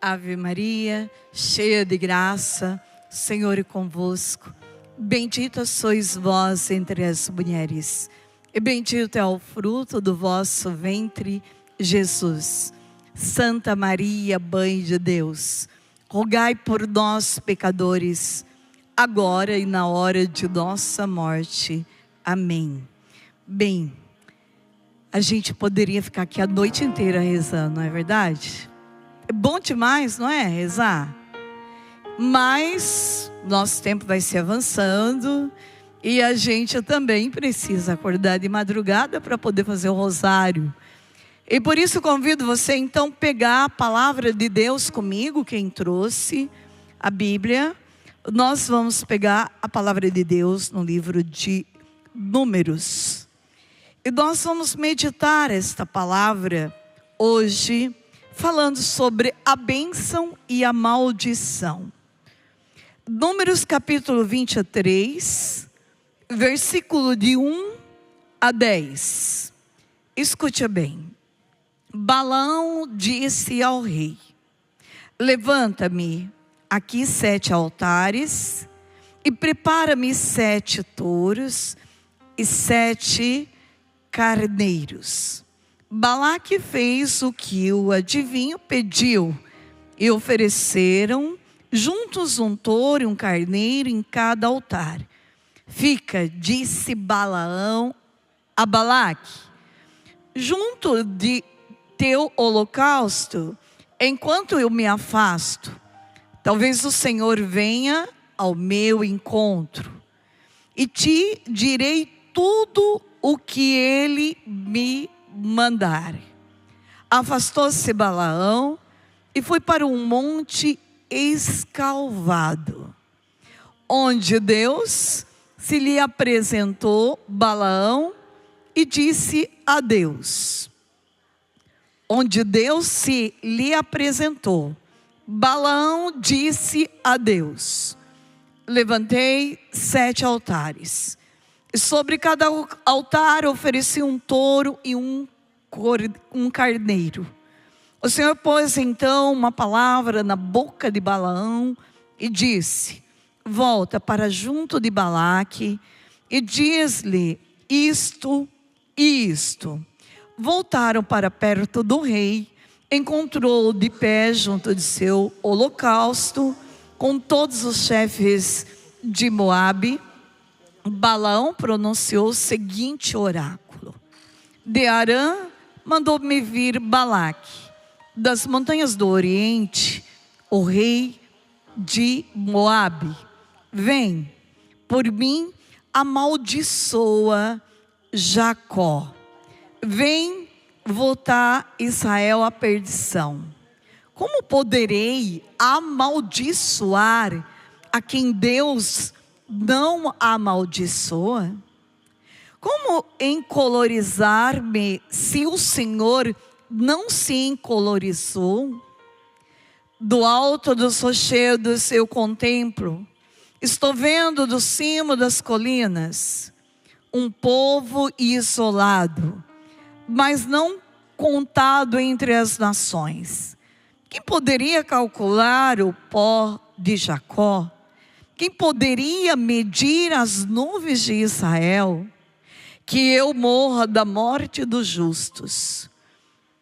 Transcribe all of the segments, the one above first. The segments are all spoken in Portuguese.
Ave Maria, cheia de graça, o Senhor é convosco. Bendita sois vós entre as mulheres, e bendito é o fruto do vosso ventre, Jesus. Santa Maria, Mãe de Deus, rogai por nós, pecadores, agora e na hora de nossa morte. Amém. Bem, a gente poderia ficar aqui a noite inteira rezando, não é verdade? É bom demais, não é? Rezar. Mas nosso tempo vai se avançando e a gente também precisa acordar de madrugada para poder fazer o rosário. E por isso convido você então a pegar a palavra de Deus comigo, quem trouxe a Bíblia. Nós vamos pegar a palavra de Deus no livro de Números. E nós vamos meditar esta palavra hoje, falando sobre a bênção e a maldição. Números capítulo 23, versículo de 1 a 10. Escute bem. Balaão disse ao rei: levanta-me aqui 7 altares e prepara-me 7 touros e 7 carneiros. Balaque fez o que o adivinho pediu e ofereceram juntos um touro e um carneiro em cada altar. Fica, disse Balaão a Balaque, junto de teu holocausto, enquanto eu me afasto. Talvez o Senhor venha ao meu encontro e te direi tudo o que ele me mandar. Afastou-se Balaão e foi para um monte escalvado, onde Deus se lhe apresentou Balaão e disse a Deus. Onde Deus se lhe apresentou, Balaão disse a Deus: levantei 7 altares, e sobre cada altar ofereci um touro e um carneiro. O Senhor pôs então uma palavra na boca de Balaão e disse: volta para junto de Balaque e diz-lhe isto e isto. Voltaram para perto do rei, encontrou-o de pé junto de seu holocausto, com todos os chefes de Moabe. Balaão pronunciou o seguinte oráculo: de Arã mandou-me vir Balaque, das montanhas do Oriente, o rei de Moabe. Vem, por mim amaldiçoa Jacó. Vem voltar Israel à perdição. Como poderei amaldiçoar a quem Deus não amaldiçoa? Como encolorizar-me se o Senhor não se encolorizou? Do alto dos rochedos eu contemplo, estou vendo do cimo das colinas um povo isolado, mas não contado entre as nações. Quem poderia calcular o pó de Jacó? Quem poderia medir as nuvens de Israel? Que eu morra da morte dos justos,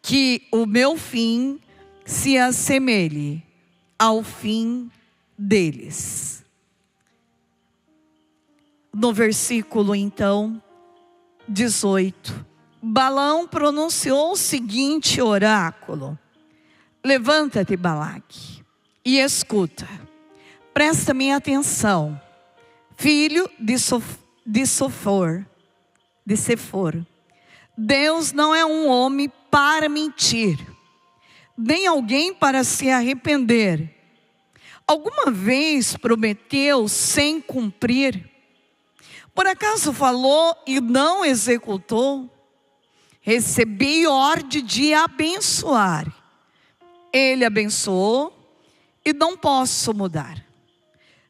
que o meu fim se assemelhe ao fim deles. No versículo então 18, Balaão pronunciou o seguinte oráculo: levanta-te, Balaque, e escuta. Presta-me atenção, filho de Sefor. Deus não é um homem para mentir, nem alguém para se arrepender. Alguma vez prometeu sem cumprir? Por acaso falou e não executou? Recebi ordem de abençoar. Ele abençoou e não posso mudar.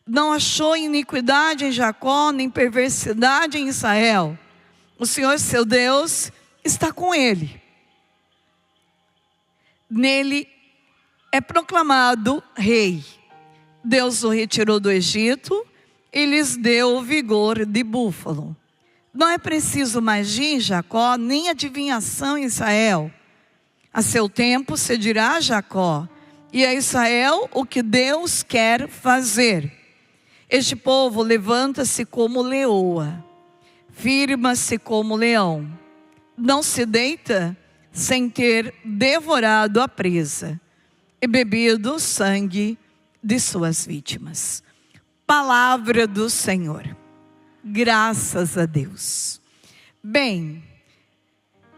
Não achou iniquidade em Jacó, nem perversidade em Israel. O Senhor, seu Deus, está com ele. Nele é proclamado rei. Deus o retirou do Egito e lhes deu o vigor de búfalo. Não é preciso magia em Jacó, nem adivinhação em Israel. A seu tempo se dirá a Jacó e a Israel o que Deus quer fazer. Este povo levanta-se como leoa, firma-se como leão. Não se deita sem ter devorado a presa e bebido o sangue de suas vítimas. Palavra do Senhor. Graças a Deus. Bem,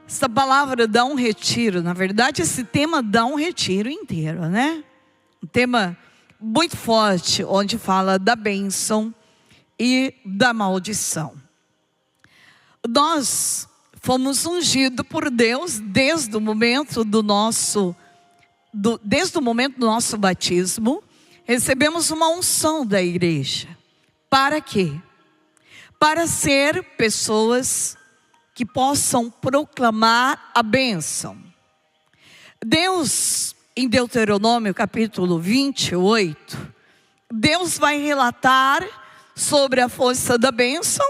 essa palavra dá um retiro. Na verdade, esse tema dá um retiro inteiro, né? Um tema muito forte, onde fala da bênção e da maldição. Nós fomos ungidos por Deus desde o momento do nosso batismo. Recebemos uma unção da igreja. Para quê? Para ser pessoas que possam proclamar a bênção. Deus, em Deuteronômio capítulo 28, Deus vai relatar sobre a força da bênção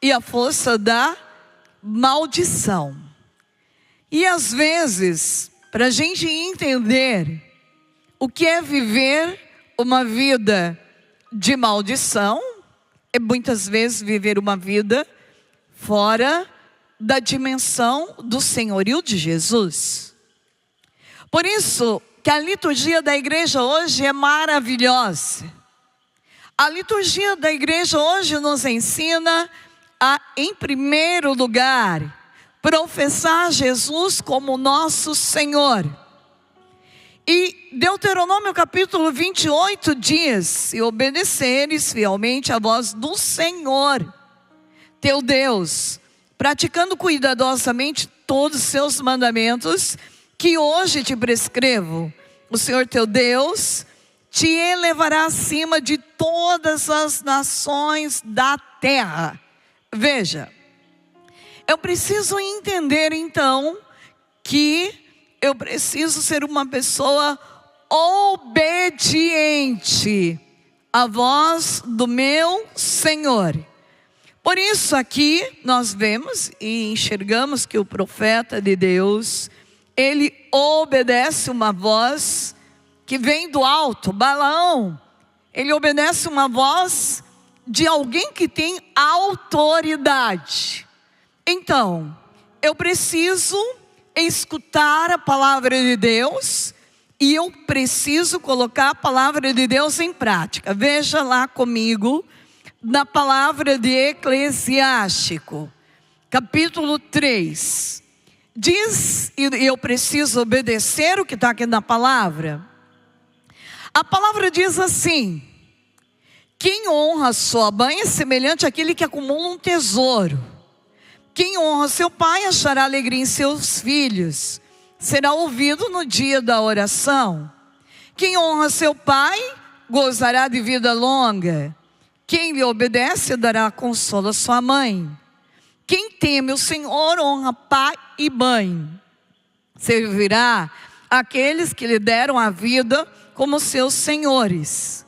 e a força da maldição. E às vezes, para a gente entender o que é viver uma vida de maldição, é muitas vezes viver uma vida fora da dimensão do senhorio de Jesus. Por isso que a liturgia da igreja hoje é maravilhosa. A liturgia da igreja hoje nos ensina a, em primeiro lugar, professar Jesus como nosso Senhor. E Deuteronômio capítulo 28 diz: se obedeceres fielmente a voz do Senhor, teu Deus, praticando cuidadosamente todos os seus mandamentos, que hoje te prescrevo, o Senhor teu Deus te elevará acima de todas as nações da terra. Veja, eu preciso entender então que eu preciso ser uma pessoa obediente à voz do meu Senhor. Por isso aqui nós vemos e enxergamos que o profeta de Deus, ele obedece uma voz que vem do alto. Balaão, ele obedece uma voz de alguém que tem autoridade. Então, eu preciso escutar a palavra de Deus e eu preciso colocar a palavra de Deus em prática. Veja lá comigo na palavra de Eclesiástico, capítulo 3. Diz, e eu preciso obedecer o que está aqui na palavra. A palavra diz assim: quem honra sua mãe é semelhante àquele que acumula um tesouro. Quem honra seu pai achará alegria em seus filhos, será ouvido no dia da oração. Quem honra seu pai gozará de vida longa. Quem lhe obedece dará consolo à sua mãe. Quem teme o Senhor honra pai e mãe. Servirá aqueles que lhe deram a vida como seus senhores.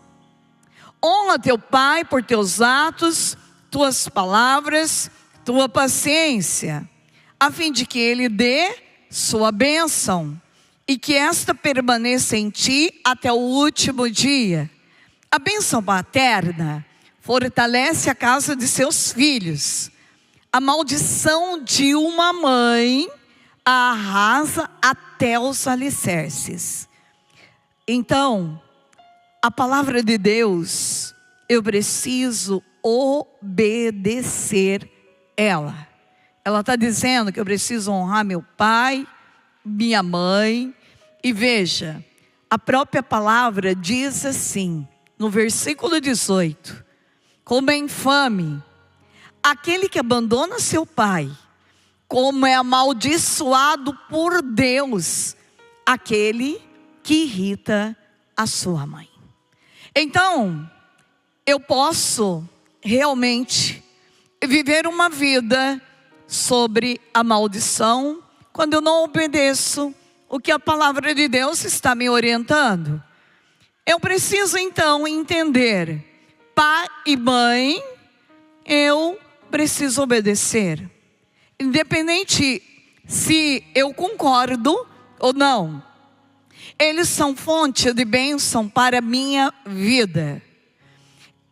Honra teu pai por teus atos, tuas palavras, tua paciência, a fim de que ele dê sua bênção e que esta permaneça em ti até o último dia. A bênção paterna fortalece a casa de seus filhos. A maldição de uma mãe a arrasa até os alicerces. Então, a palavra de Deus, eu preciso obedecer ela. Ela está dizendo que eu preciso honrar meu pai, minha mãe. E veja, a própria palavra diz assim, no versículo 18: como é infame aquele que abandona seu pai, como é amaldiçoado por Deus aquele que irrita a sua mãe. Então, eu posso realmente viver uma vida sobre a maldição quando eu não obedeço o que a palavra de Deus está me orientando. Eu preciso então entender, pai e mãe, eu preciso obedecer. Independente se eu concordo ou não. Eles são fonte de bênção para a minha vida.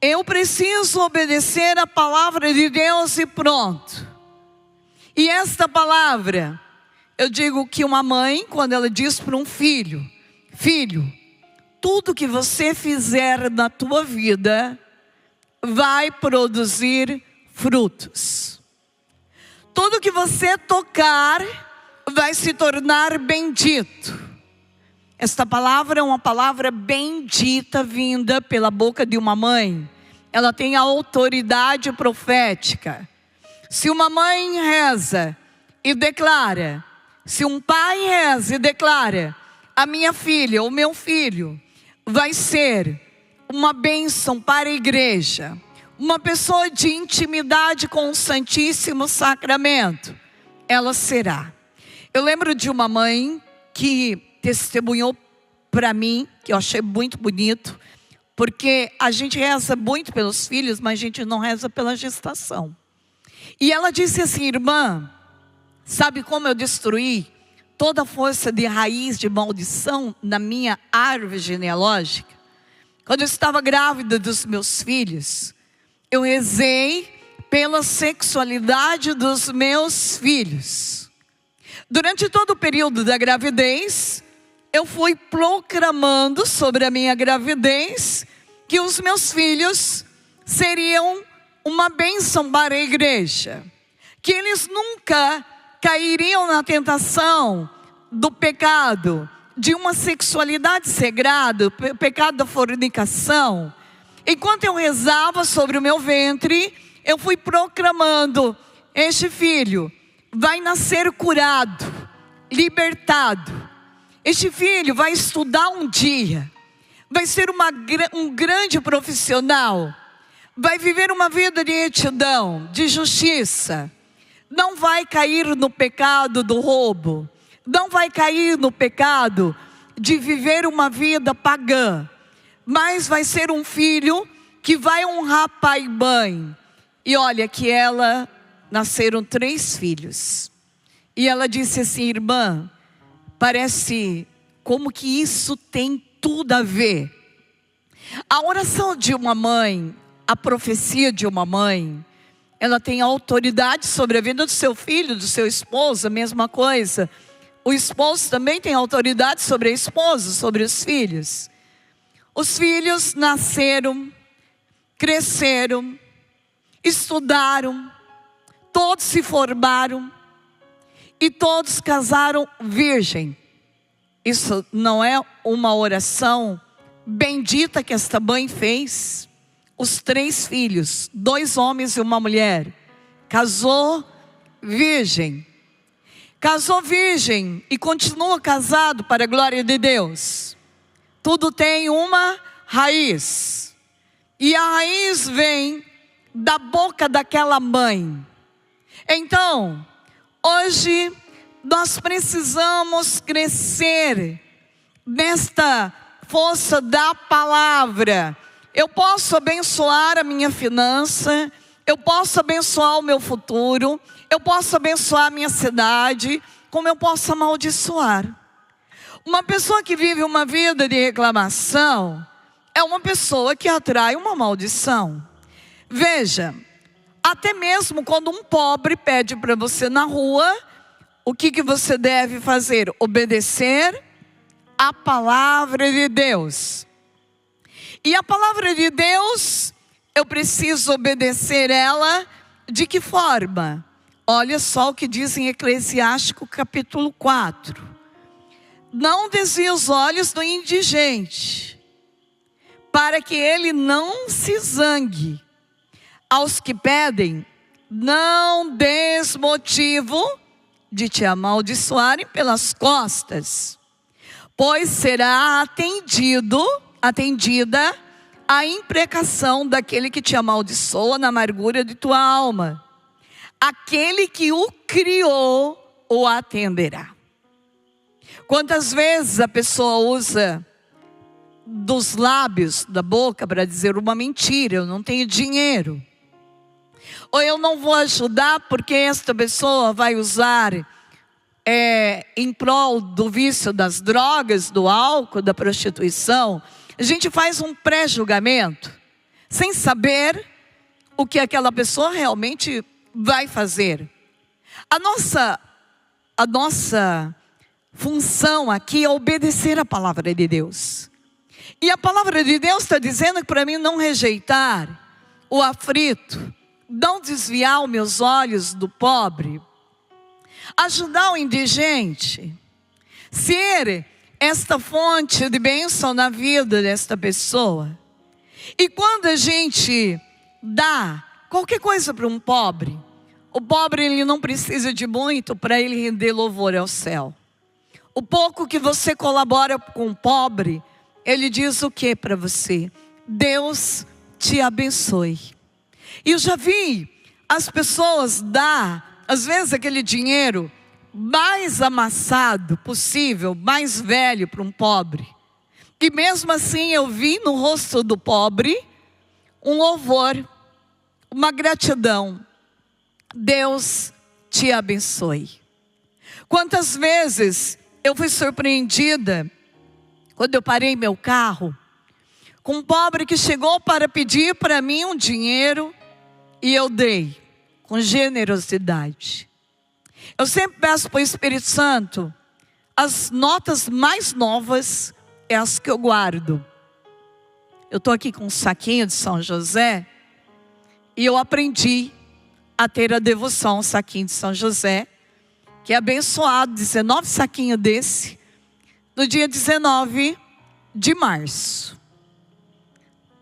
Eu preciso obedecer a palavra de Deus e pronto. E esta palavra, eu digo que uma mãe, quando ela diz para um filho: filho, tudo que você fizer na tua vida vai produzir frutos. Tudo que você tocar vai se tornar bendito. Esta palavra é uma palavra bendita vinda pela boca de uma mãe. Ela tem a autoridade profética. Se uma mãe reza e declara, se um pai reza e declara, a minha filha, o meu filho, vai ser uma bênção para a igreja, uma pessoa de intimidade com o Santíssimo Sacramento, ela será. Eu lembro de uma mãe que testemunhou para mim, que eu achei muito bonito, porque a gente reza muito pelos filhos, mas a gente não reza pela gestação. E ela disse assim: irmã, sabe como eu destruí toda a força de raiz de maldição na minha árvore genealógica? Quando eu estava grávida dos meus filhos, eu rezei pela sexualidade dos meus filhos. Durante todo o período da gravidez, eu fui proclamando sobre a minha gravidez que os meus filhos seriam uma bênção para a igreja, que eles nunca cairiam na tentação do pecado, de uma sexualidade sagrada, o pecado da fornicação. Enquanto eu rezava sobre o meu ventre, eu fui proclamando: este filho vai nascer curado, libertado. Este filho vai estudar um dia, vai ser um grande profissional, vai viver uma vida de retidão, de justiça. Não vai cair no pecado do roubo, não vai cair no pecado de viver uma vida pagã, mas vai ser um filho que vai honrar pai e mãe. E olha que ela, nasceram 3 filhos. E ela disse assim: irmã, parece como que isso tem tudo a ver. A oração de uma mãe, a profecia de uma mãe, ela tem autoridade sobre a vida do seu filho, do seu esposo, a mesma coisa. O esposo também tem autoridade sobre a esposa, sobre os filhos. Os filhos nasceram, cresceram, estudaram, todos se formaram e todos casaram virgem. Isso não é uma oração bendita que esta mãe fez? Os 3 filhos, 2 homens e uma mulher, casou virgem. Casou virgem e continua casado para a glória de Deus. Tudo tem uma raiz. E a raiz vem da boca daquela mãe. Então, hoje nós precisamos crescer nesta força da palavra. Eu posso abençoar a minha finança, eu posso abençoar o meu futuro, eu posso abençoar a minha cidade, como eu posso amaldiçoar. Uma pessoa que vive uma vida de reclamação é uma pessoa que atrai uma maldição. Veja, até mesmo quando um pobre pede para você na rua, o que você deve fazer? Obedecer a palavra de Deus. E a palavra de Deus, eu preciso obedecer ela de que forma? Olha só o que diz em Eclesiástico capítulo 4. Não desvie os olhos do indigente, para que ele não se zangue. Aos que pedem, não des motivo de te amaldiçoarem pelas costas, pois será atendida a imprecação daquele que te amaldiçoa na amargura de tua alma. Aquele que o criou o atenderá. Quantas vezes a pessoa usa dos lábios, da boca, para dizer uma mentira: eu não tenho dinheiro. Ou eu não vou ajudar porque esta pessoa vai usar em prol do vício das drogas, do álcool, da prostituição. A gente faz um pré-julgamento, sem saber o que aquela pessoa realmente vai fazer. A nossa função aqui é obedecer a palavra de Deus. E a palavra de Deus está dizendo que para mim não rejeitar o aflito, não desviar os meus olhos do pobre, ajudar o indigente, ser esta fonte de bênção na vida desta pessoa. E quando a gente dá qualquer coisa para um pobre, o pobre ele não precisa de muito para ele render louvor ao céu. O pouco que você colabora com o pobre, ele diz o que para você? Deus te abençoe. E eu já vi as pessoas dar, às vezes, aquele dinheiro mais amassado possível, mais velho para um pobre. E mesmo assim eu vi no rosto do pobre um louvor, uma gratidão. Deus te abençoe. Quantas vezes eu fui surpreendida quando eu parei meu carro com um pobre que chegou para pedir para mim um dinheiro e eu dei com generosidade. Eu sempre peço para o Espírito Santo, as notas mais novas é as que eu guardo. Eu estou aqui com um saquinho de São José e eu aprendi a ter a devoção ao saquinho de São José, que é abençoado, 19 saquinhos desse, no dia 19 de março.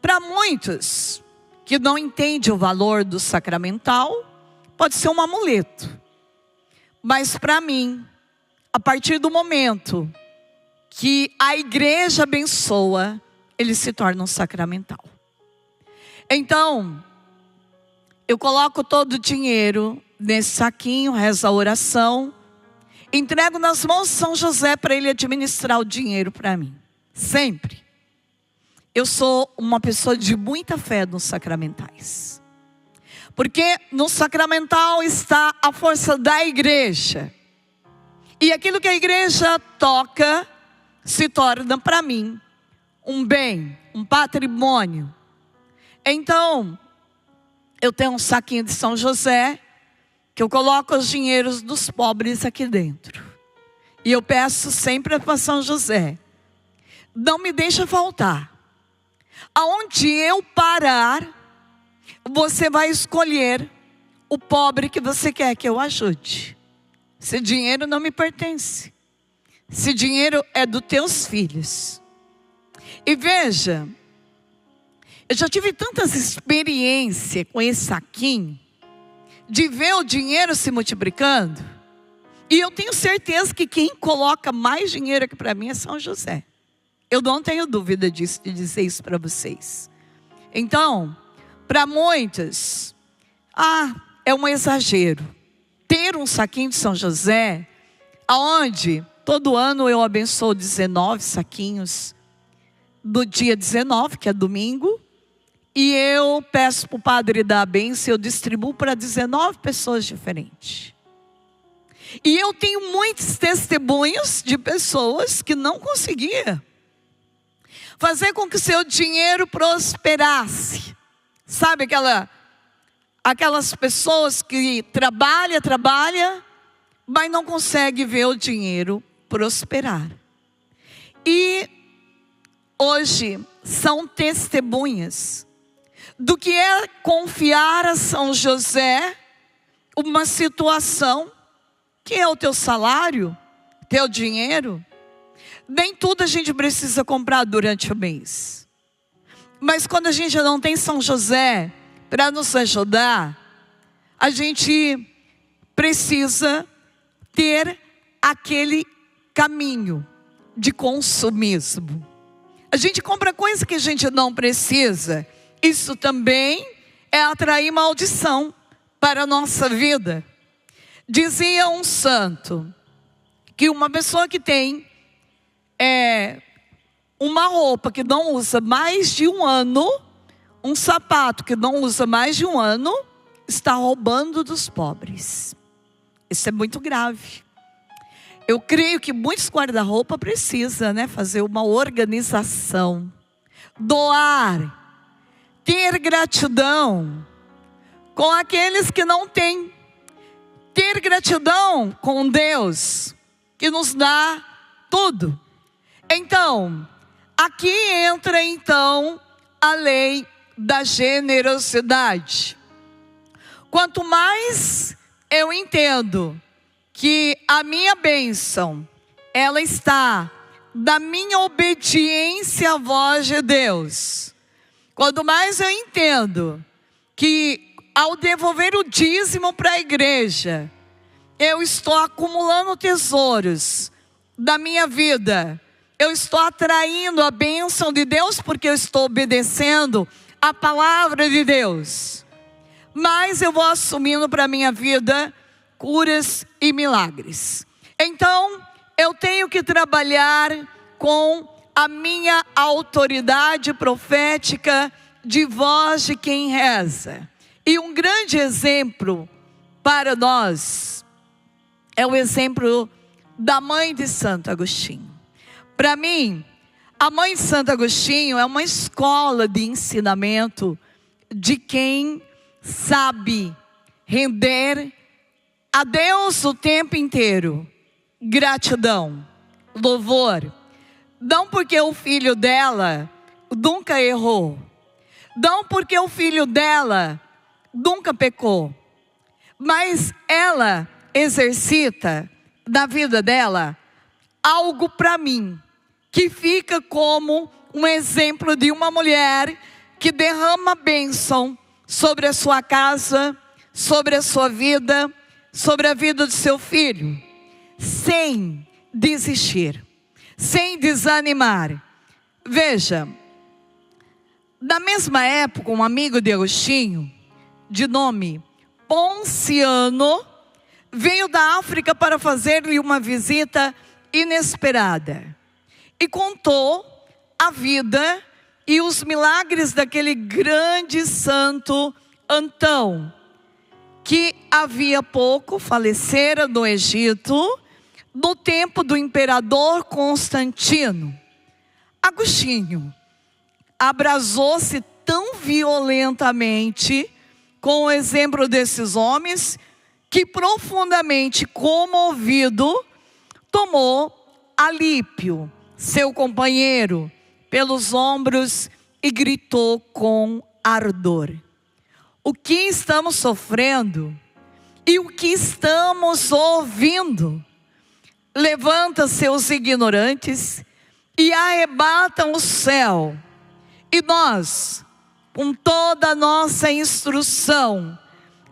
Para muitos que não entendem o valor do sacramental, pode ser um amuleto. Mas para mim, a partir do momento que a igreja abençoa, ele se torna um sacramental. Então, eu coloco todo o dinheiro nesse saquinho, rezo a oração, entrego nas mãos de São José para ele administrar o dinheiro para mim. Sempre. Eu sou uma pessoa de muita fé nos sacramentais. Porque no sacramental está a força da igreja. E aquilo que a igreja toca se torna para mim um bem, um patrimônio. Então, eu tenho um saquinho de São José, que eu coloco os dinheiros dos pobres aqui dentro. E eu peço sempre para São José, não me deixa faltar. Aonde eu parar, você vai escolher o pobre que você quer que eu ajude. Esse dinheiro não me pertence. Esse dinheiro é dos teus filhos. E veja, eu já tive tantas experiências com esse saquinho, de ver o dinheiro se multiplicando. E eu tenho certeza que quem coloca mais dinheiro aqui para mim é São José. Eu não tenho dúvida disso, de dizer isso para vocês. Então, para muitos, é um exagero ter um saquinho de São José, aonde todo ano eu abençoo 19 saquinhos do dia 19, que é domingo, e eu peço para o padre dar a bênção, eu distribuo para 19 pessoas diferentes. E eu tenho muitos testemunhos de pessoas que não conseguiam fazer com que o seu dinheiro prosperasse. Sabe aquelas pessoas que trabalham, mas não conseguem ver o dinheiro prosperar. E hoje são testemunhas do que é confiar a São José uma situação que é o teu salário, teu dinheiro. Nem tudo a gente precisa comprar durante o mês. Mas quando a gente não tem São José para nos ajudar, a gente precisa ter aquele caminho de consumismo. A gente compra coisa que a gente não precisa. Isso também é atrair maldição para a nossa vida. Dizia um santo que uma pessoa que tem uma roupa que não usa mais de um ano, um sapato que não usa mais de um ano, está roubando dos pobres. Isso é muito grave. Eu creio que muitos guarda-roupa precisam, fazer uma organização, doar, ter gratidão com aqueles que não têm, ter gratidão com Deus, que nos dá tudo. Então, aqui entra a lei da generosidade. Quanto mais eu entendo que a minha bênção, ela está da minha obediência à voz de Deus. Quanto mais eu entendo que ao devolver o dízimo para a igreja, eu estou acumulando tesouros da minha vida. Eu estou atraindo a bênção de Deus porque eu estou obedecendo a palavra de Deus. Mas eu vou assumindo para a minha vida curas e milagres. Então, eu tenho que trabalhar com a minha autoridade profética de voz de quem reza. E um grande exemplo para nós é o exemplo da mãe de Santo Agostinho. Para mim, a mãe de Santo Agostinho é uma escola de ensinamento de quem sabe render a Deus o tempo inteiro gratidão, louvor. Não porque o filho dela nunca errou, não porque o filho dela nunca pecou, mas ela exercita na vida dela algo para mim, que fica como um exemplo de uma mulher que derrama bênção sobre a sua casa, sobre a sua vida, sobre a vida do seu filho, sem desistir, sem desanimar. Veja, na mesma época, um amigo de Agostinho, de nome Ponciano, veio da África para fazer-lhe uma visita inesperada e contou a vida e os milagres daquele grande santo Antão, que havia pouco falecera no Egito, no tempo do imperador Constantino. Agostinho abrasou-se tão violentamente com o exemplo desses homens, que profundamente comovido, tomou Alípio, seu companheiro, pelos ombros e gritou com ardor: o que estamos sofrendo e o que estamos ouvindo? Levanta seus ignorantes e arrebatam o céu, e nós, com toda a nossa instrução,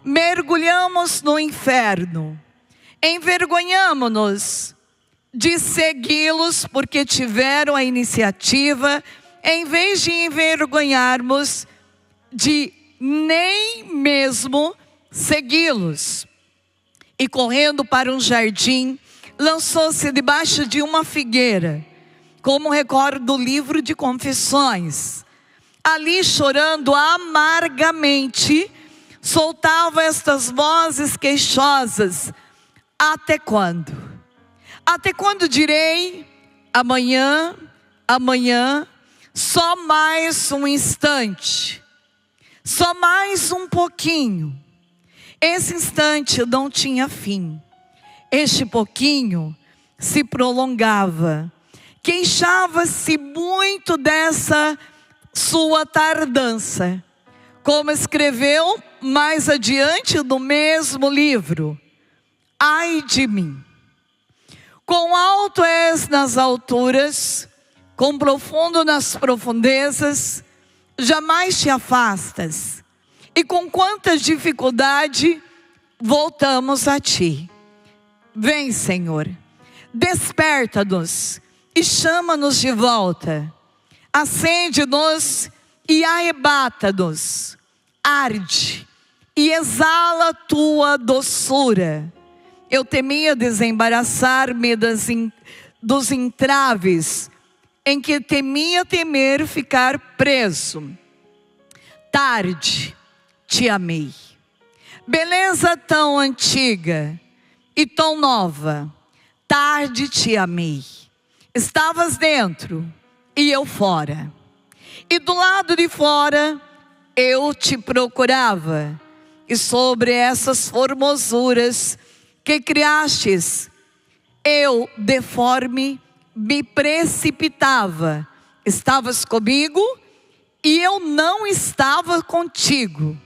mergulhamos no inferno. Envergonhamo-nos de segui-los porque tiveram a iniciativa, em vez de envergonharmos de nem mesmo segui-los. E correndo para um jardim, lançou-se debaixo de uma figueira, como recordo do livro de Confissões. Ali, chorando amargamente, soltava estas vozes queixosas: até quando? Até quando direi amanhã, amanhã, só mais um instante, só mais um pouquinho. Esse instante não tinha fim. Este pouquinho se prolongava. Queixava-se muito dessa sua tardança, como escreveu mais adiante no mesmo livro: ai de mim, quão alto és nas alturas, quão profundo nas profundezas, jamais te afastas, e com quanta dificuldade voltamos a ti. Vem, Senhor, desperta-nos e chama-nos de volta. Acende-nos e arrebata-nos. Arde e exala tua doçura. Eu temia desembaraçar-me dos entraves em que temia temer ficar preso. Tarde te amei. Beleza tão antiga e tão nova, tarde te amei. Estavas dentro e eu fora. E do lado de fora eu te procurava. E sobre essas formosuras que criastes, eu deforme me precipitava. Estavas comigo e eu não estava contigo.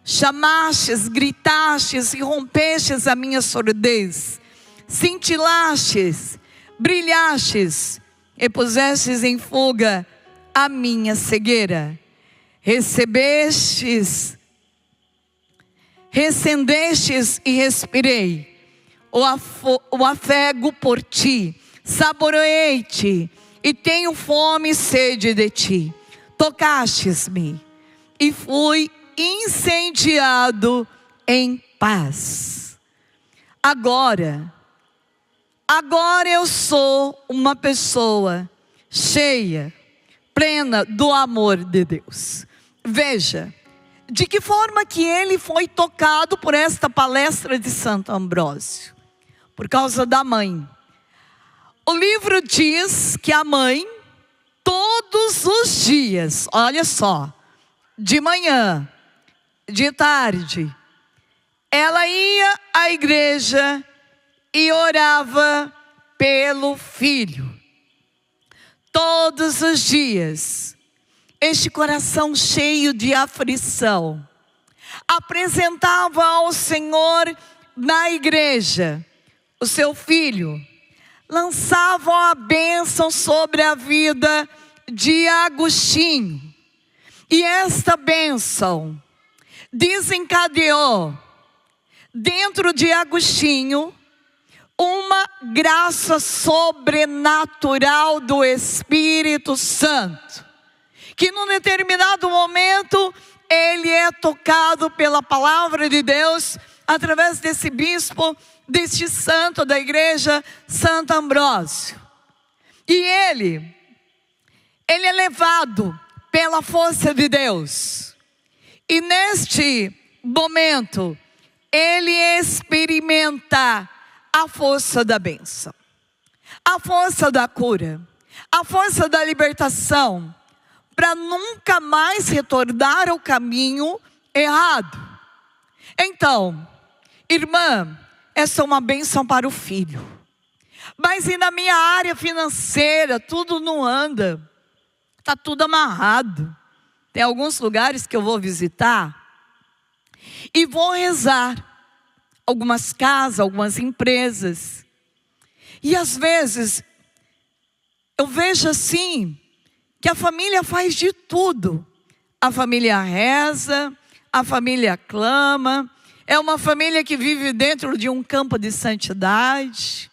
Chamastes, gritastes e rompestes a minha surdez. Cintilastes, brilhastes e pusestes em fuga a minha cegueira. Recendestes e respirei o afego por ti. Saboreei-te e tenho fome e sede de ti. Tocastes-me e fui incendiado em paz. Agora eu sou uma pessoa cheia, plena do amor de Deus. Veja, de que forma que ele foi tocado por esta palestra de Santo Ambrósio? Por causa da mãe. O livro diz que a mãe, todos os dias, olha só, de manhã, de tarde, ela ia à igreja e orava pelo filho. Todos os dias, este coração cheio de aflição, apresentava ao Senhor na igreja o seu filho. Lançavam a bênção sobre a vida de Agostinho. E esta bênção desencadeou dentro de Agostinho uma graça sobrenatural do Espírito Santo, que num determinado momento ele é tocado pela palavra de Deus através desse bispo, deste santo da igreja, Santo Ambrósio. E ele é levado pela força de Deus. E neste momento, ele experimenta a força da bênção, a força da cura, a força da libertação, para nunca mais retornar ao caminho errado. Então, irmã, essa é uma bênção para o filho. Mas e na minha área financeira, tudo não anda, está tudo amarrado. Tem alguns lugares que eu vou visitar e vou rezar. Algumas casas, algumas empresas. E às vezes, eu vejo assim, que a família faz de tudo. A família reza, a família clama. É uma família que vive dentro de um campo de santidade.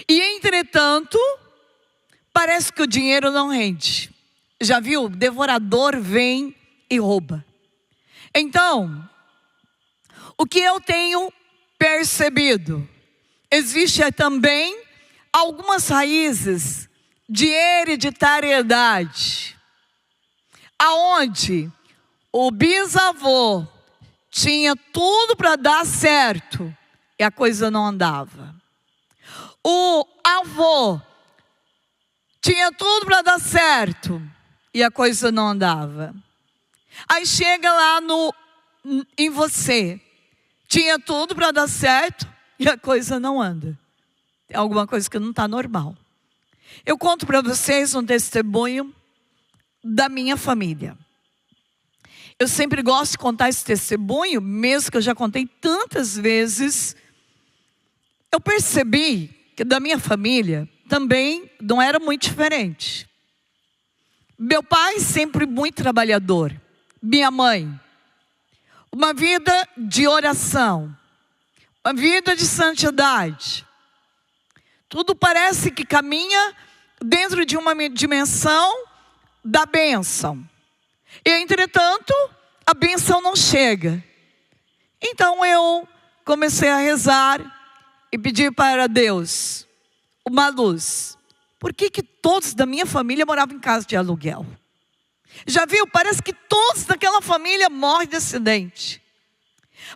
E entretanto, parece que o dinheiro não rende. Já viu? O devorador vem e rouba. Então, o que eu tenho percebido, existe também algumas raízes de hereditariedade, aonde o bisavô tinha tudo para dar certo e a coisa não andava. O avô tinha tudo para dar certo e a coisa não andava. Aí chega lá em você. Tinha tudo para dar certo e a coisa não anda. Tem alguma coisa que não está normal. Eu conto para vocês um testemunho da minha família. Eu sempre gosto de contar esse testemunho, mesmo que eu já contei tantas vezes. Eu percebi que da minha família também não era muito diferente. Meu pai sempre muito trabalhador. Minha mãe, uma vida de oração, uma vida de santidade. Tudo parece que caminha dentro de uma dimensão da bênção. E entretanto, a bênção não chega. Então eu comecei a rezar e pedir para Deus uma luz. por que todos da minha família moravam em casa de aluguel? Já viu? Parece que todos daquela família morrem de acidente.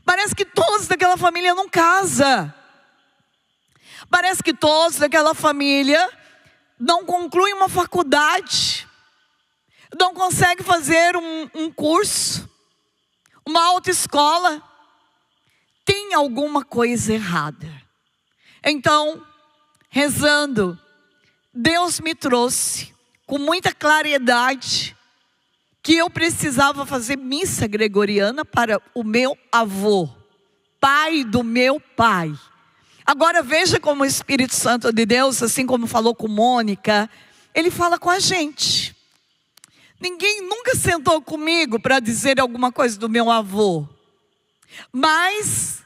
Parece que todos daquela família não casam. Parece que todos daquela família não concluem uma faculdade. Não conseguem fazer um curso, uma autoescola. Tem alguma coisa errada. Então, rezando, Deus me trouxe com muita claridade que eu precisava fazer missa gregoriana para o meu avô, pai do meu pai. Agora veja como o Espírito Santo de Deus, assim como falou com Mônica, ele fala com a gente. Ninguém nunca sentou comigo para dizer alguma coisa do meu avô. Mas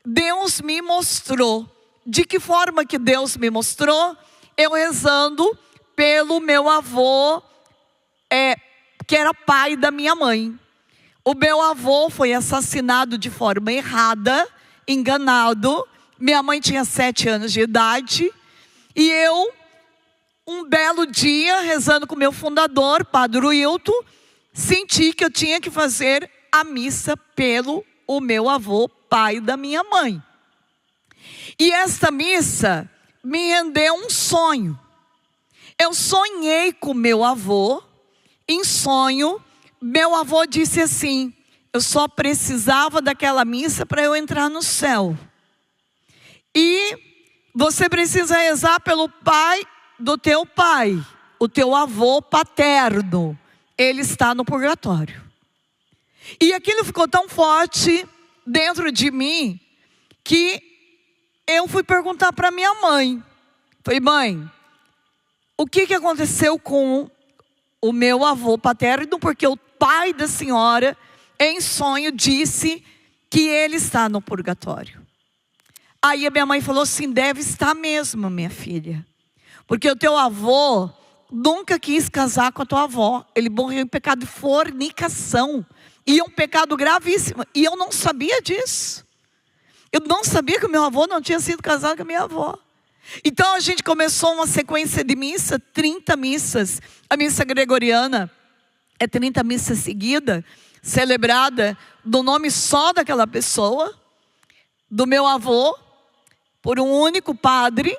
Deus me mostrou. De que forma que Deus me mostrou? Eu rezando pelo meu avô, que era pai da minha mãe. O meu avô foi assassinado de forma errada, enganado. Minha mãe tinha 7 anos de idade. E eu, um belo dia, rezando com o meu fundador, Padre Wilton, senti que eu tinha que fazer a missa pelo o meu avô, pai da minha mãe. E esta missa me rendeu um sonho. Eu sonhei com meu avô. Em sonho, meu avô disse assim: eu só precisava daquela missa para eu entrar no céu. E você precisa rezar pelo pai do teu pai, o teu avô paterno. Ele está no purgatório. E aquilo ficou tão forte dentro de mim que eu fui perguntar para minha mãe. Falei: mãe, o que aconteceu com o meu avô paterno? Porque o pai da senhora, em sonho, disse que ele está no purgatório. Aí a minha mãe falou assim: deve estar mesmo, minha filha. Porque o teu avô nunca quis casar com a tua avó. Ele morreu em pecado de fornicação. E um pecado gravíssimo. E eu não sabia disso. Eu não sabia que o meu avô não tinha sido casado com a minha avó. Então a gente começou uma sequência de missa, 30 missas. A missa gregoriana é 30 missas seguidas, celebrada do nome só daquela pessoa, do meu avô, por um único padre.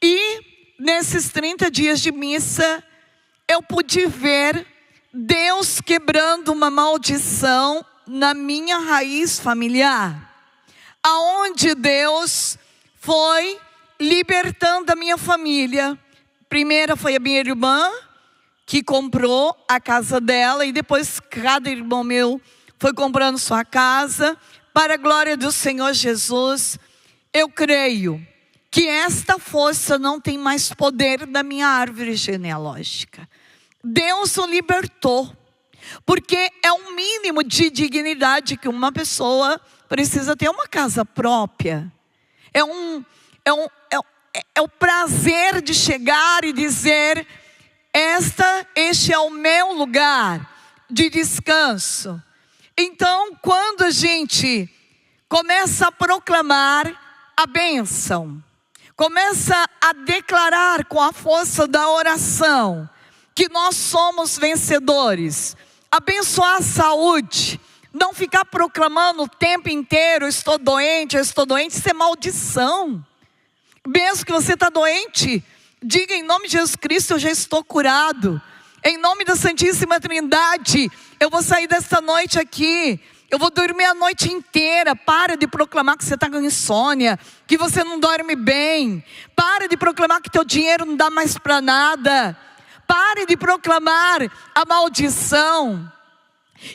E nesses 30 dias de missa, eu pude ver Deus quebrando uma maldição na minha raiz familiar. Aonde Deus foi libertando a minha família. Primeiro foi a minha irmã, que comprou a casa dela, e depois cada irmão meu foi comprando sua casa. Para a glória do Senhor Jesus, eu creio que esta força não tem mais poder da minha árvore genealógica. Deus o libertou, porque é um mínimo de dignidade que uma pessoa precisa ter, uma casa própria. É o prazer de chegar e dizer: este é o meu lugar de descanso. Então, quando a gente começa a proclamar a bênção, começa a declarar com a força da oração que nós somos vencedores, abençoar a saúde, não ficar proclamando o tempo inteiro: eu estou doente, isso é maldição. Mesmo que você está doente, diga: em nome de Jesus Cristo eu já estou curado. Em nome da Santíssima Trindade, eu vou sair desta noite aqui, eu vou dormir a noite inteira. Para de proclamar que você está com insônia, que você não dorme bem. Para de proclamar que teu dinheiro não dá mais para nada. Pare de proclamar a maldição.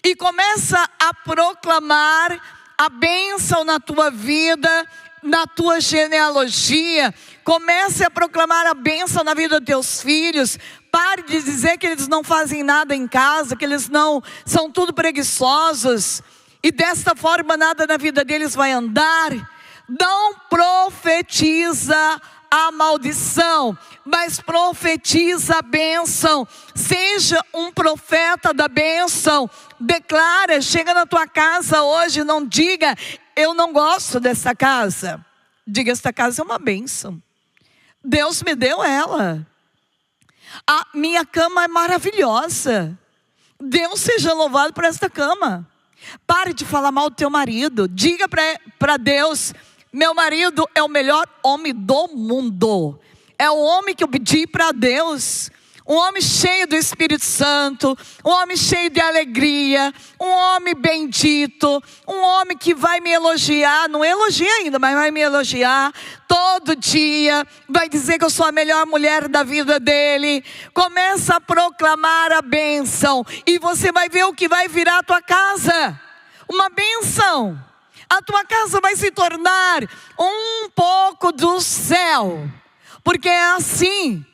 E começa a proclamar a bênção na tua vida, na tua genealogia. Comece a proclamar a bênção na vida dos teus filhos. Pare de dizer que eles não fazem nada em casa, que eles não são tudo preguiçosos, e desta forma nada na vida deles vai andar. Não profetiza a maldição, mas profetiza a bênção. Seja um profeta da bênção. Declara, chega na tua casa hoje, não diga: eu não gosto dessa casa. Diga: esta casa é uma bênção. Deus me deu ela. A minha cama é maravilhosa. Deus seja louvado por esta cama. Pare de falar mal do teu marido. Diga para Deus: meu marido é o melhor homem do mundo. É o homem que eu pedi para Deus. Um homem cheio do Espírito Santo, um homem cheio de alegria, um homem bendito, um homem que vai me elogiar, não elogia ainda, mas vai me elogiar todo dia, vai dizer que eu sou a melhor mulher da vida dele. Começa a proclamar a bênção e você vai ver o que vai virar a tua casa, uma bênção. A tua casa vai se tornar um pouco do céu, porque é assim.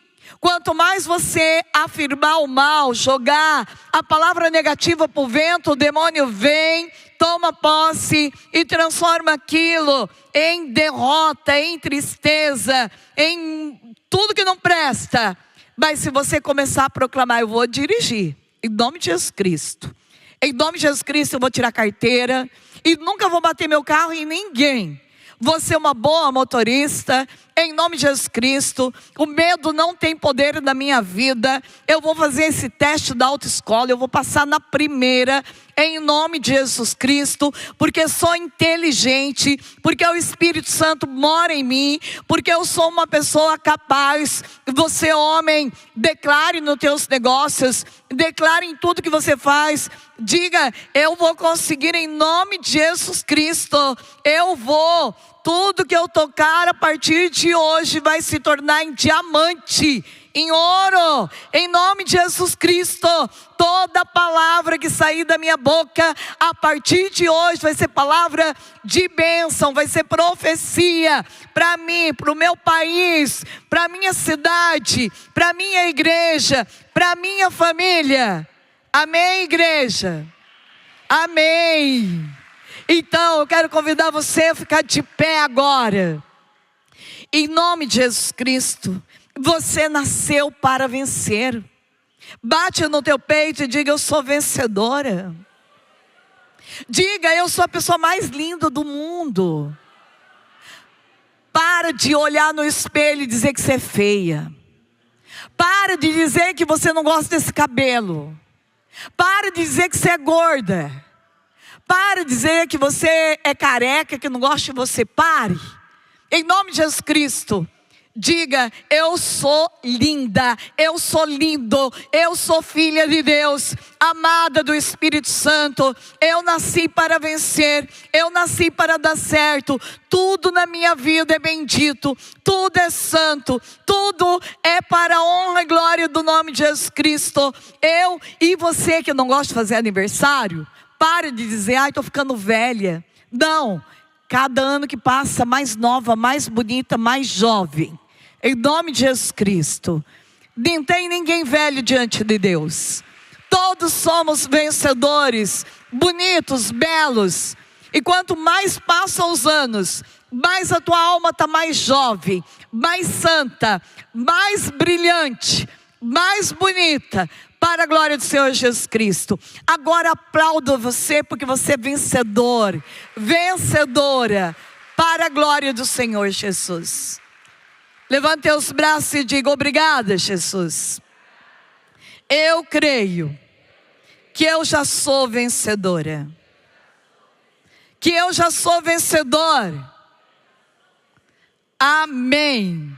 Quanto mais você afirmar o mal, jogar a palavra negativa para o vento, o demônio vem, toma posse e transforma aquilo em derrota, em tristeza, em tudo que não presta. Mas se você começar a proclamar: eu vou dirigir, em nome de Jesus Cristo. Em nome de Jesus Cristo eu vou tirar a carteira e nunca vou bater meu carro em ninguém. Vou ser uma boa motorista, em nome de Jesus Cristo. O medo não tem poder na minha vida. Eu vou fazer esse teste da autoescola, eu vou passar na primeira, em nome de Jesus Cristo, porque sou inteligente, porque o Espírito Santo mora em mim, porque eu sou uma pessoa capaz. Você, homem, declare nos teus negócios, declare em tudo que você faz. Diga: eu vou conseguir em nome de Jesus Cristo. Eu vou. Tudo que eu tocar a partir de hoje vai se tornar em diamante, em ouro, em nome de Jesus Cristo. Toda palavra que sair da minha boca a partir de hoje vai ser palavra de bênção, vai ser profecia para mim, para o meu país, para a minha cidade, para a minha igreja, para a minha família. Amém, igreja? Amém. Então eu quero convidar você a ficar de pé agora. Em nome de Jesus Cristo, você nasceu para vencer. Bate no teu peito e diga: eu sou vencedora. Diga: eu sou a pessoa mais linda do mundo. Para de olhar no espelho e dizer que você é feia. Para de dizer que você não gosta desse cabelo. Para de dizer que você é gorda. Para de dizer que você é careca, que não gosta de você. Pare. Em nome de Jesus Cristo, diga: eu sou linda, eu sou lindo, eu sou filha de Deus, amada do Espírito Santo. Eu nasci para vencer, eu nasci para dar certo. Tudo na minha vida é bendito, tudo é santo, tudo é para a honra e glória do nome de Jesus Cristo. Eu e você que não gosta de fazer aniversário, pare de dizer: ai, estou ficando velha. Não, cada ano que passa, mais nova, mais bonita, mais jovem. Em nome de Jesus Cristo. Não tem ninguém velho diante de Deus. Todos somos vencedores, bonitos, belos. E quanto mais passam os anos, mais a tua alma está mais jovem, mais santa, mais brilhante, mais bonita, para a glória do Senhor Jesus Cristo. Agora aplaudo você, porque você é vencedor, vencedora, para a glória do Senhor Jesus. Levante os braços e diga: obrigada, Jesus. Eu creio que eu já sou vencedora, que eu já sou vencedor. Amém.